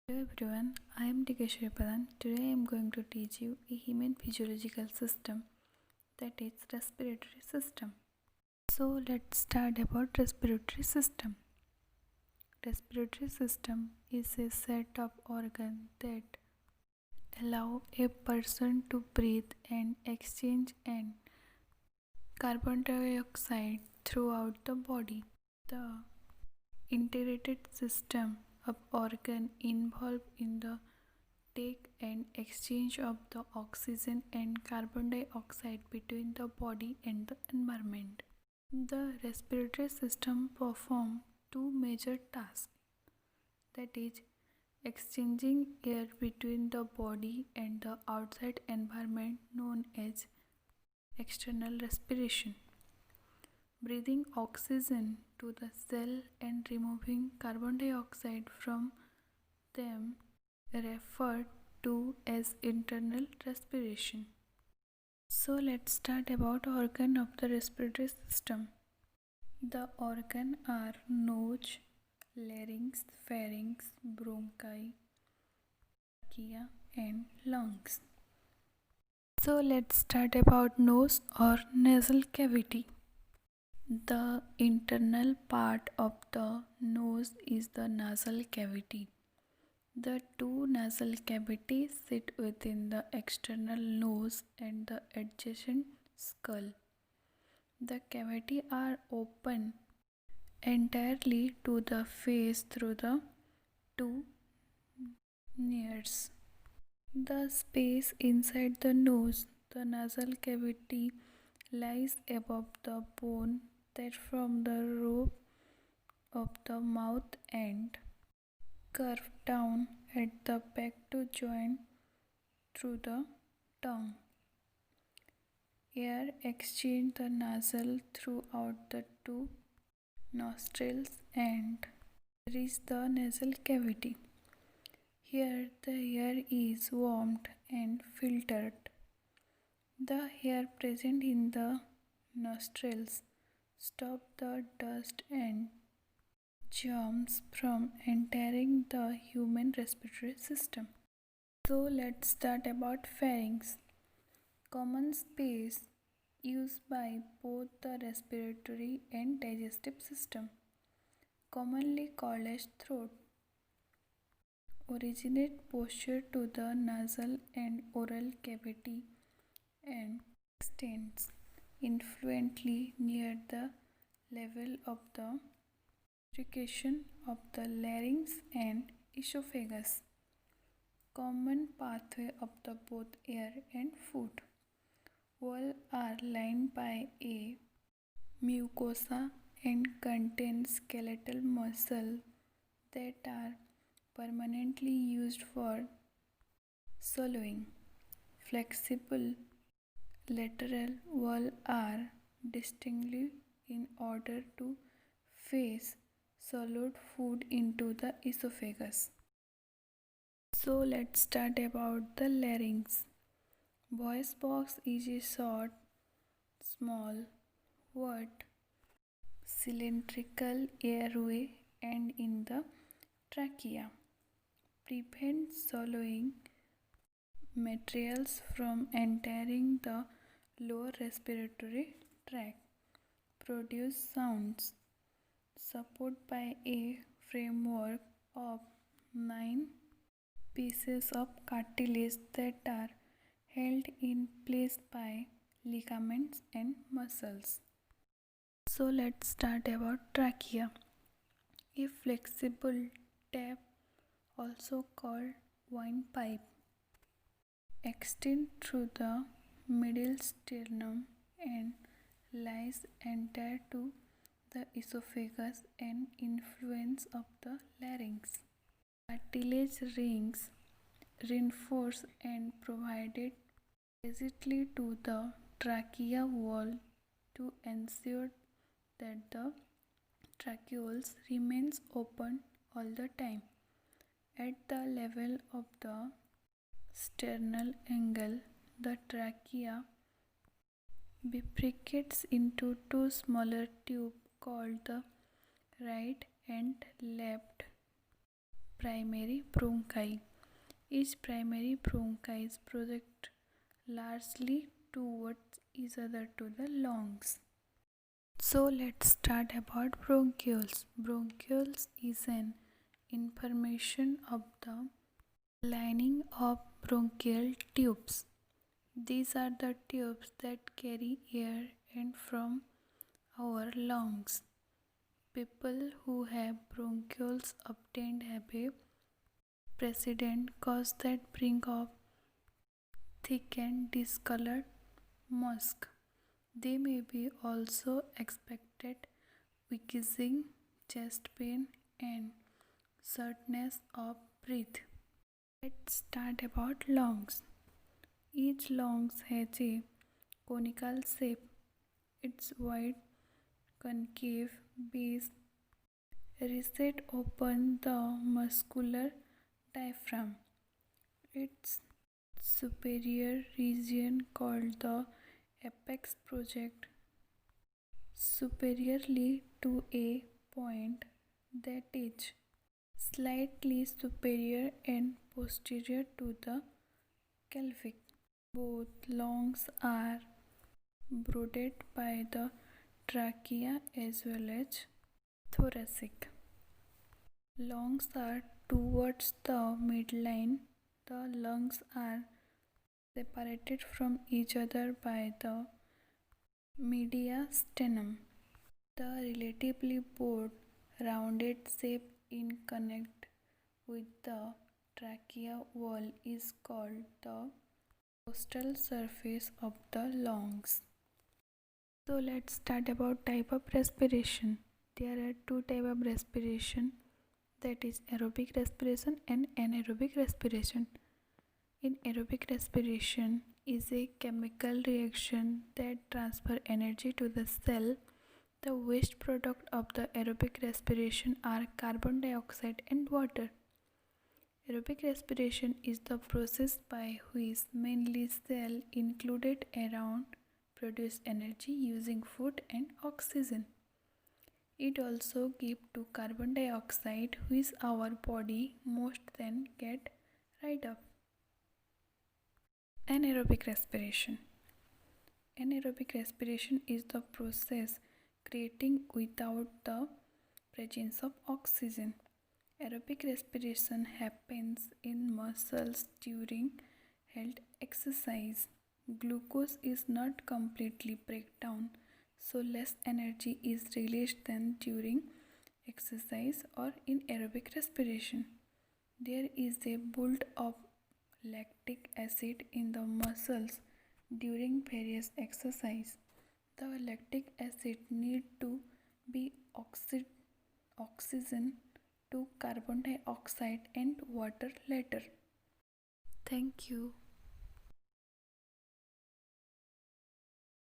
Hello everyone, I am Dikeshwari Pradhan. Today I am going to teach you a human physiological system, that is respiratory system. So let's start about respiratory system. Respiratory system is a set of organs that allow a person to breathe and exchange and carbon dioxide throughout the body. The integrated system of organ involved in the take and exchange of the oxygen and carbon dioxide between the body and the environment. The respiratory system performs two major tasks, that is exchanging air between the body and the outside environment known as external respiration, breathing oxygen to the cell and removing carbon dioxide from them referred to as internal respiration. So let's start about organ of the respiratory system. The organ are nose, larynx, pharynx, bronchi, trachea and lungs. So let's start about nose or nasal cavity. The internal part of the nose is the nasal cavity. The two nasal cavities sit within the external nose and the adjacent skull. The cavities are open entirely to the face through the two nares. The space inside the nose, the nasal cavity, lies above the bone that from the roof of the mouth and curve down at the back to join through the tongue. Air exchange the nasal throughout the two nostrils and reach the nasal cavity. Here the air is warmed and filtered. The air present in the nostrils stop the dust and germs from entering the human respiratory system. So let's start about pharynx. Common space used by both the respiratory and digestive system, commonly called as throat. Originate posture to the nasal and oral cavity and extends influently near the level of the lubrication of the larynx and esophagus. Common pathway of the both air and food. Walls are lined by a mucosa and contain skeletal muscle that are permanently used for swallowing. Flexible lateral walls are distinctly in order to face swallowed food into the esophagus. So let's start about the larynx. Voice box is a short, small, wide, cylindrical airway and in the trachea. Prevent swallowing materials from entering the lower respiratory tract. Produce sounds. Supported by a framework of 9 pieces of cartilage that are held in place by ligaments and muscles. So let's start about trachea. A flexible tap, also called windpipe, extends through the middle sternum and lies entire to the esophagus and influence of the larynx. Cartilage rings reinforced and provided rigidly to the trachea wall to ensure that the tracheoles remains open all the time. At the level of the sternal angle, the trachea bifurcates into two smaller tubes called the right and left primary bronchi. Each primary bronchi is project largely towards each other to the lungs. So let's start about bronchioles. Bronchioles is an information of the lining of bronchial tubes. These are the tubes that carry air and from our lungs. People who have bronchioles obtained have a precedent cause that bring up thick and discolored musk. They may be also expected wheezing, chest pain and shortness of breath. Let's start about lungs. Each lung has a conical shape. Its wide concave base reset open the muscular diaphragm. Its superior region called the apex project superiorly to a point that is slightly superior and posterior to the calvic. Both lungs are bordered by the trachea as well as thoracic. Lungs are towards the midline. The lungs are separated from each other by the mediastinum. The relatively broad, rounded shape in connect with the trachea wall is called the costal surface of the lungs. So let's start about type of respiration. There are two types of respiration, that is aerobic respiration and anaerobic respiration. In aerobic respiration is a chemical reaction that transfer energy to the cell. The waste product of the aerobic respiration are carbon dioxide and water. Aerobic respiration is the process by which mainly cell included around produce energy using food and oxygen. It also gives to carbon dioxide which our body most then get rid of. Anaerobic respiration. Anaerobic respiration is the process creating without the presence of oxygen. Aerobic respiration happens in muscles during held exercise. Glucose is not completely breakdown, so less energy is released than during exercise or in aerobic respiration. There is a build of lactic acid in the muscles during various exercise. The lactic acid need to be oxygen to carbon dioxide and water later. Thank you.